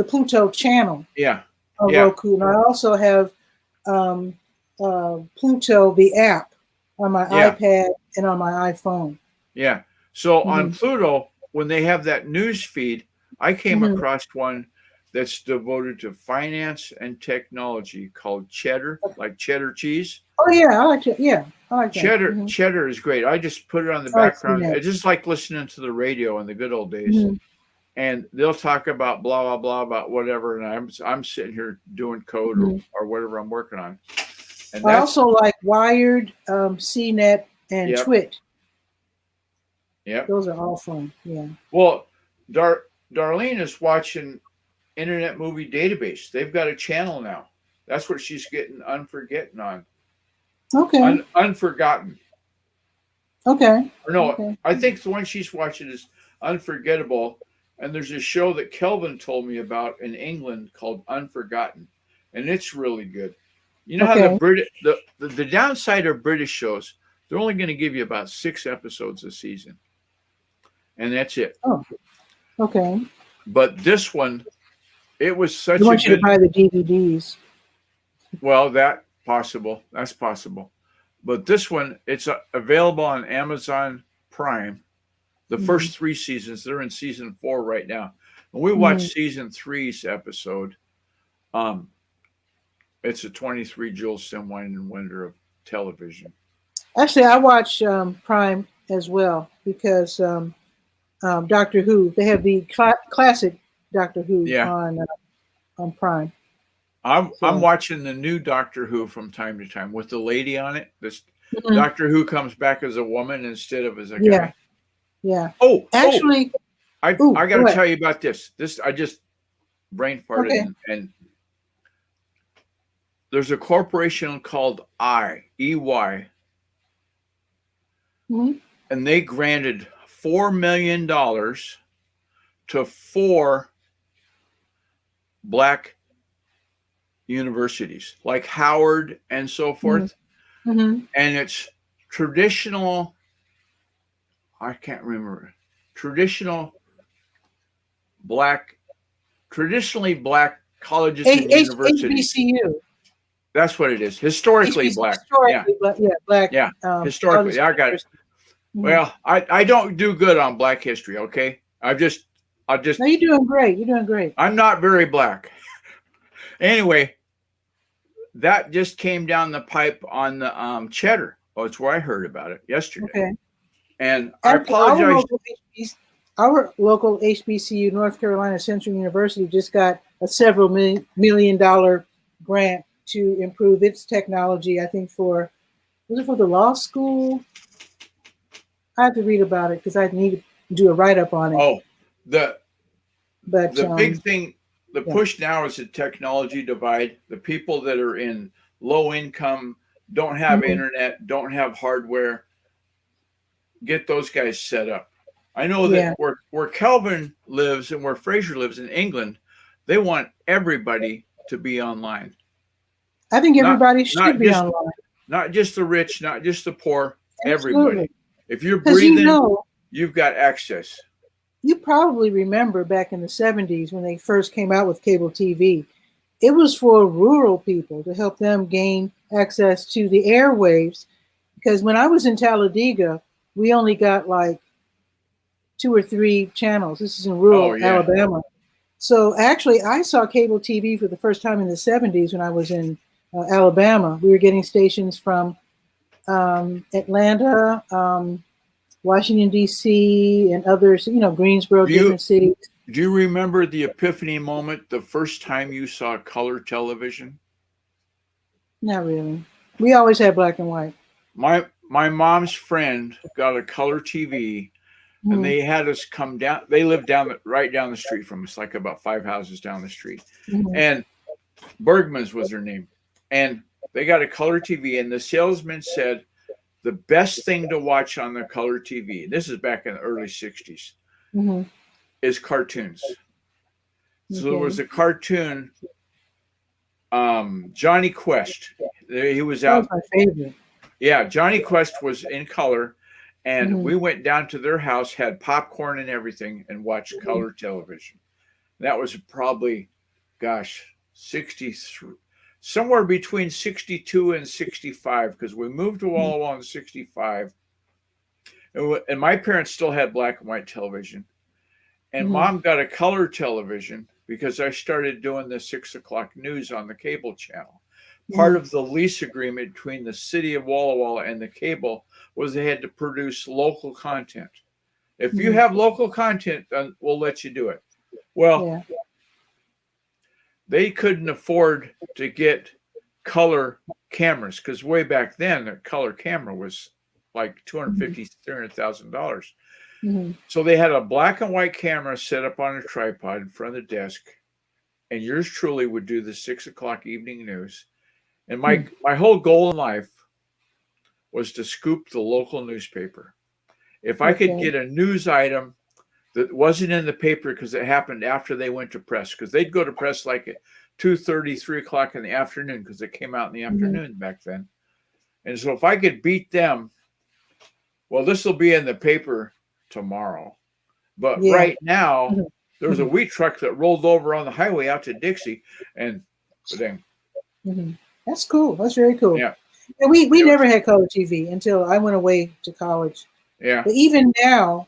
Pluto channel. Yeah. On Roku, and I also have Pluto, the app, on my iPad and on my iPhone. Yeah. So on Pluto, when they have that news feed, I came across one that's devoted to finance and technology called Cheddar, like cheddar cheese. Oh yeah, I like it. Yeah, I like Cheddar. That. Cheddar is great. I just put it on the background. It's just like listening to the radio in the good old days. And they'll talk about blah blah blah about whatever, and I'm sitting here doing code or whatever I'm working on. And I also like Wired, CNET, and Twit. Yeah, those are all fun. Yeah. Well, Darlene is watching Internet Movie Database. They've got a channel now. That's what she's getting Unforgotten on. Okay. Unforgotten. Okay. Or no, I think the one she's watching is Unforgettable. And there's a show that Kelvin told me about in England called Unforgotten, and it's really good. You know how the downside of British shows, they're only going to give you about 6 episodes a season, and that's it. Oh, okay. But this one, it was such. I want you to buy the DVDs. Well, that's possible. But this one, it's available on Amazon Prime. The first 3 seasons, they're in season 4 right now. When we watched season 3's episode, it's a 23 Jules Simwine and Wonder of television. Actually, I watch Prime as well because Doctor Who. They have the classic Doctor Who on Prime. I'm watching the new Doctor Who from time to time with the lady on it. This Doctor Who comes back as a woman instead of as a guy. Yeah. Oh, actually, I got to tell you about this. I just brain farted, and there's a corporation called EY, and they granted $4 million to 4 Black universities, like Howard and so forth, and it's traditional. I can't remember. Traditionally black colleges and universities. HBCU. That's what it is. Historically HBCU, black. historically, black. Yeah. Historically. I got it. Well, I don't do good on black history. Okay. I'll just. No, you're doing great. You're doing great. I'm not very black. Anyway, that just came down the pipe on the cheddar. Oh, it's where I heard about it yesterday. Okay. And I apologize. Our local HBCU, North Carolina Central University, just got a several $1 million grant to improve its technology. I think was it for the law school? I have to read about it because I need to do a write-up on it. Oh, the big thing, the push now is the technology divide. The people that are in low income, don't have internet, don't have hardware, get those guys set up. I know that where Kelvin lives and where Fraser lives in England, they want everybody to be online. I think everybody should be online. Not just the rich, not just the poor, Absolutely. Everybody. If you're breathing, you've got access. You probably remember back in the 70s when they first came out with cable TV, it was for rural people to help them gain access to the airwaves. Because when I was in Talladega, we only got like 2 or 3 channels. This is in rural Alabama. So actually, I saw cable TV for the first time in the 70s when I was in Alabama. We were getting stations from Atlanta, Washington, D.C., and others, Greensboro, different cities. Do you remember the epiphany moment, the first time you saw color television? Not really. We always had black and white. My mom's friend got a color TV, and they had us come down. They lived right down the street from us, like about 5 houses down the street. And Bergman's was their name. And they got a color TV, and the salesman said, the best thing to watch on the color TV, this is back in the early 60s, is cartoons. So there was a cartoon, Johnny Quest. He was out. That was my favorite. Yeah, Johnny Quest was in color, and we went down to their house, had popcorn and everything, and watched color television. That was probably, 63. Somewhere between 62 and 65, because we moved to Walla Walla in 65. And my parents still had black and white television. And Mom got a color television because I started doing the 6 o'clock news on the cable channel. Part of the lease agreement between the city of Walla Walla and the cable was they had to produce local content. If you have local content, then we'll let you do it. Well, they couldn't afford to get color cameras because way back then, a color camera was like $250,000, $300,000. So they had a black and white camera set up on a tripod in front of the desk, and yours truly would do the 6 o'clock evening news. And my whole goal in life was to scoop the local newspaper. If I could get a news item that wasn't in the paper because it happened after they went to press, because they'd go to press like at 2:30, 3 o'clock in the afternoon because it came out in the afternoon back then. And so if I could beat them, well, this will be in the paper tomorrow. But right now, there was a wheat truck that rolled over on the highway out to Dixie, and then. That's cool. That's very cool. Yeah. And we never had color TV until I went away to college. Yeah. But even now,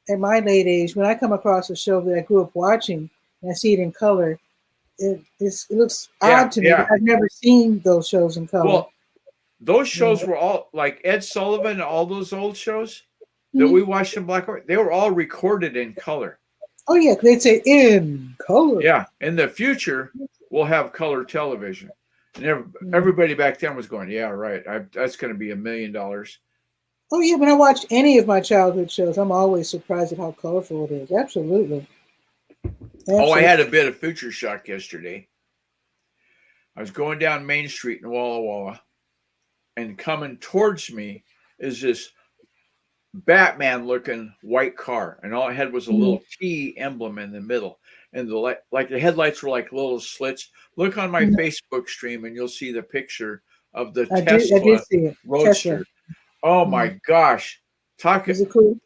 at my late age, when I come across a show that I grew up watching and I see it in color, it looks odd to me. I've never seen those shows in color. Well, those shows were all like Ed Sullivan and all those old shows that we watched in black and white. They were all recorded in color. Oh, yeah. They'd say in color. Yeah. In the future, we'll have color television. And everybody back then was going, yeah, right. That's going to be $1 million. Oh, yeah. When I watch any of my childhood shows, I'm always surprised at how colorful it is. Absolutely. Oh, I had a bit of future shock yesterday. I was going down Main Street in Walla Walla, and coming towards me is this Batman-looking white car, and all it had was a little T emblem in the middle, and the headlights were like little slits. Look on my Facebook stream, and you'll see the picture of the Tesla Roadster. Tesla. Oh my gosh! Is it cool?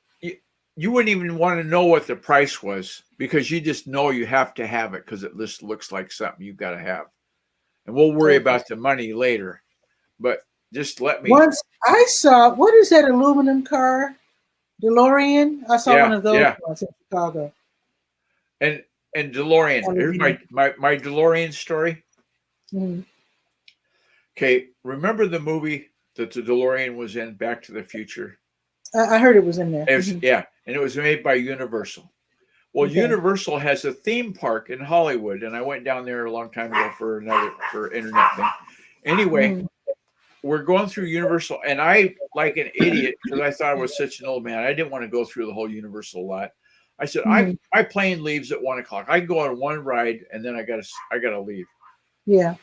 You wouldn't even want to know what the price was because you just know you have to have it because it just looks like something you've got to have. and we'll worry about the money later. But just let me. Once I saw, what is that aluminum car? DeLorean? I saw one of those once in Chicago. And DeLorean. Here's my DeLorean story. Mm-hmm. Okay, remember the movie that the DeLorean was in, Back to the Future? I heard it was in there. Yeah, and it was made by Universal. Well, Universal has a theme park in Hollywood, and I went down there a long time ago for internet thing. Anyway, we're going through Universal, and I, like an idiot, because I thought I was such an old man, I didn't want to go through the whole Universal lot. I said, my plane leaves at 1 o'clock. I can go on one ride, and then I gotta leave. Yeah.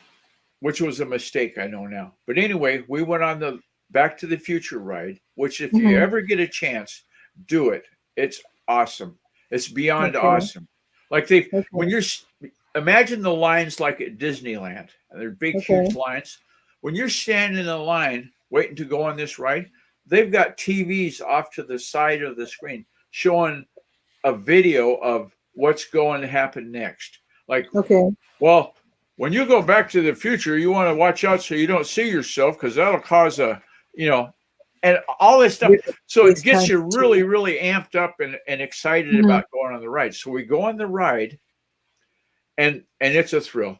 Which was a mistake, I know now. But anyway, we went on the Back to the Future ride, which if you ever get a chance, do it. It's awesome. It's beyond awesome. Like when you're, imagine the lines like at Disneyland, and they're big, huge lines. When you're standing in a line waiting to go on this ride, they've got TVs off to the side of the screen showing a video of what's going to happen next. Like, well, when you go back to the future, you want to watch out so you don't see yourself, because that'll cause a, and all this stuff. So it gets you really, really amped up and excited about going on the ride. So we go on the ride, and it's a thrill.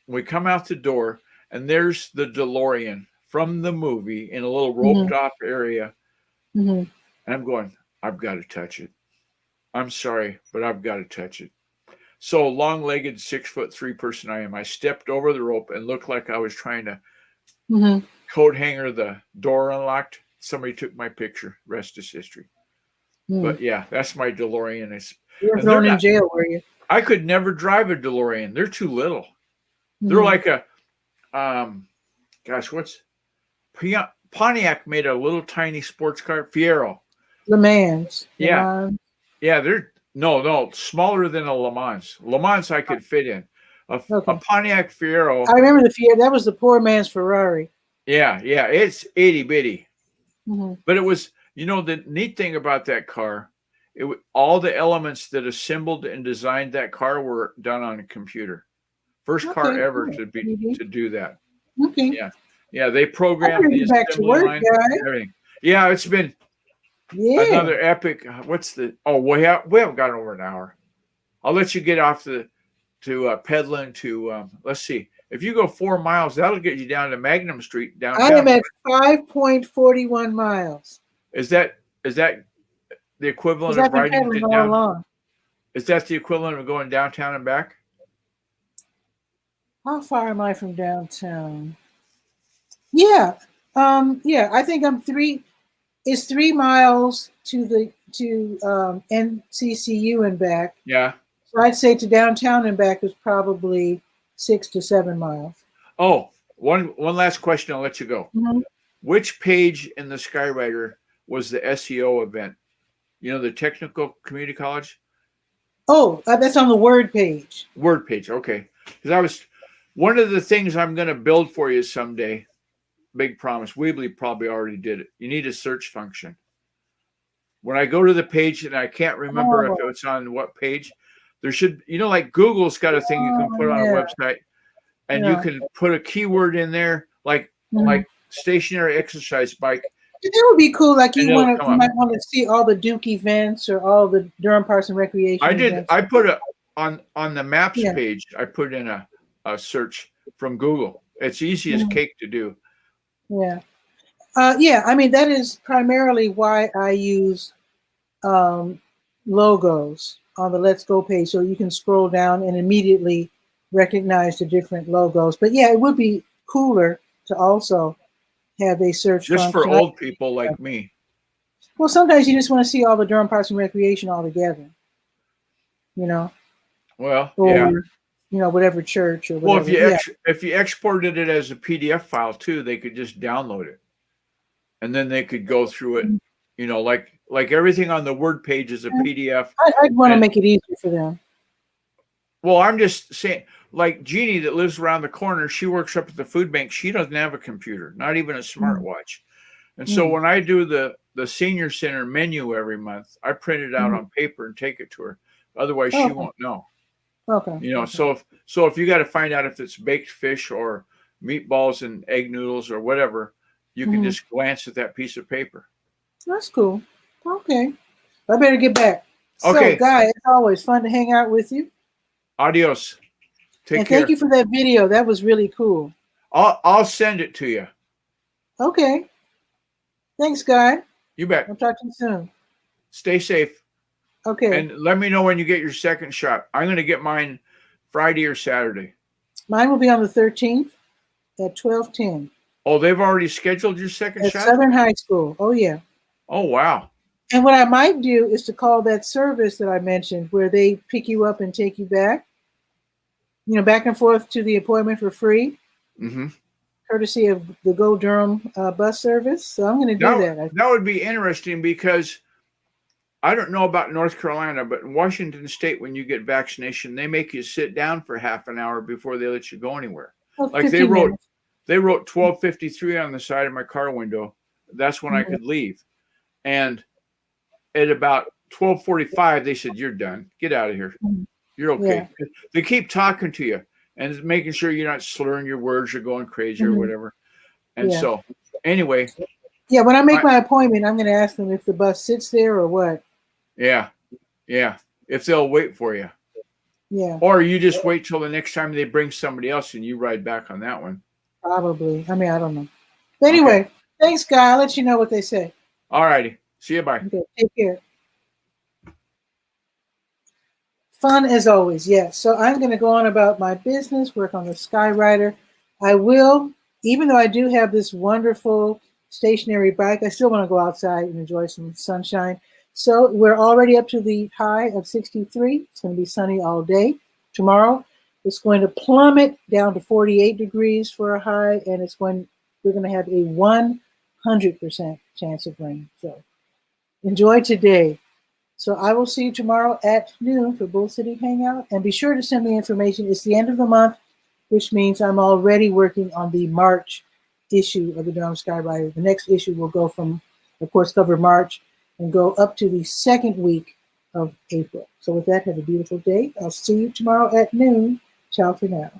We come out the door, and there's the DeLorean from the movie in a little roped off area. And I'm going, I've got to touch it. I'm sorry, but I've got to touch it. So long-legged, 6'3" person I am, I stepped over the rope and looked like I was trying to coat hanger the door unlocked. Somebody took my picture. Rest is history. But yeah, that's my DeLorean. You were thrown in jail, were you? I could never drive a DeLorean. They're too little. They're like a, Pontiac made a little tiny sports car, Fiero. Le Mans. Yeah, they're no smaller than a Le Mans. Le Mans I could fit in. A Pontiac Fiero. I remember the Fiero. That was the poor man's Ferrari. Yeah, it's itty bitty. But it was, the neat thing about that car, all the elements that assembled and designed that car were done on a computer. First car ever to do that. Yeah, they programmed the assembly line and everything. Yeah, it's been another epic. We haven't got over an hour. I'll let you get off to peddling to let's see. If you go 4 miles, that'll get you down to Magnum Street downtown. I am at 5.41 miles. Is that the equivalent of riding to down? Is that the equivalent of going downtown and back? How far am I from downtown? Yeah. I think I'm 3 miles to NCCU and back. Yeah. So I'd say to downtown and back is probably 6 to 7 miles. Oh, one last question, I'll let you go. Which page in the Skywriter was the SEO event? The Technical Community College? Oh, that's on the Word page. Word page, okay. Because one of the things I'm going to build for you someday, big promise, Weebly probably already did it. You need a search function. When I go to the page and I can't remember if it's on what page, there should, like Google's got a thing you can put on a website, and you can put a keyword in there, like stationary exercise bike. That would be cool. Like you might want to see all the Duke events or all the Durham Parks and Recreation events. I put on the maps page, I put in a search from Google. It's easy as cake to do. Yeah. I mean, that is primarily why I use logos on the Let's Go page, so you can scroll down and immediately recognize the different logos. But yeah, it would be cooler to also have a search just function. For old people like me. Well, sometimes you just want to see all the Durham Parks and Recreation all together. Well, or whatever church or whatever. Well, if you exported it as a PDF file too, they could just download it, and then they could go through it. Like everything on the Word page is a PDF. I'd want to make it easier for them. Well, I'm just saying, like Jeannie that lives around the corner, she works up at the food bank. She doesn't have a computer, not even a smartwatch. And so when I do the senior center menu every month, I print it out on paper and take it to her. Otherwise, she won't know. Okay. So if you got to find out if it's baked fish or meatballs and egg noodles or whatever, you can just glance at that piece of paper. That's cool. Okay. I better get back. Okay. So, Guy, it's always fun to hang out with you. Adios. Take care. Thank you for that video. That was really cool. I'll send it to you. Okay. Thanks, Guy. You bet. I'll talk to you soon. Stay safe. Okay. And let me know when you get your second shot. I'm going to get mine Friday or Saturday. Mine will be on the 13th at 12:10. Oh, they've already scheduled your second shot? At Southern High School. Oh, yeah. Oh, wow. And what I might do is to call that service that I mentioned where they pick you up and take you back, you know, back and forth to the appointment for free, courtesy of the Go Durham bus service. So I'm going to do that. That would be interesting because I don't know about North Carolina, but in Washington State, when you get vaccination, they make you sit down for half an hour before they let you go anywhere. Well, like they wrote 12:53 on the side of my car window. That's when I could leave. And at about 12:45, they said, "You're done. Get out of here. You're okay." Yeah. They keep talking to you and making sure you're not slurring your words or going crazy or whatever. And so, anyway. Yeah, when I make my appointment, I'm going to ask them if the bus sits there or what. Yeah, yeah. If they'll wait for you. Yeah. Or you just wait till the next time they bring somebody else and you ride back on that one. Probably. I mean, I don't know. But anyway, thanks, Guy. I'll let you know what they say. All righty. See you. Bye. Okay, take care. Fun as always, yes. So I'm going to go on about my business, work on the Skywriter. I will, even though I do have this wonderful stationary bike, I still want to go outside and enjoy some sunshine. So we're already up to the high of 63. It's going to be sunny all day. Tomorrow, it's going to plummet down to 48 degrees for a high, and we're going to have a 100% chance of rain. So enjoy today. So I will see you tomorrow at noon for Bull City Hangout, and be sure to send me information. It's the end of the month, which means I'm already working on the March issue of the Durham Skywriter. The next issue will go from, of course, cover March and go up to the second week of April. So with that, have a beautiful day. I'll see you tomorrow at noon. Ciao for now.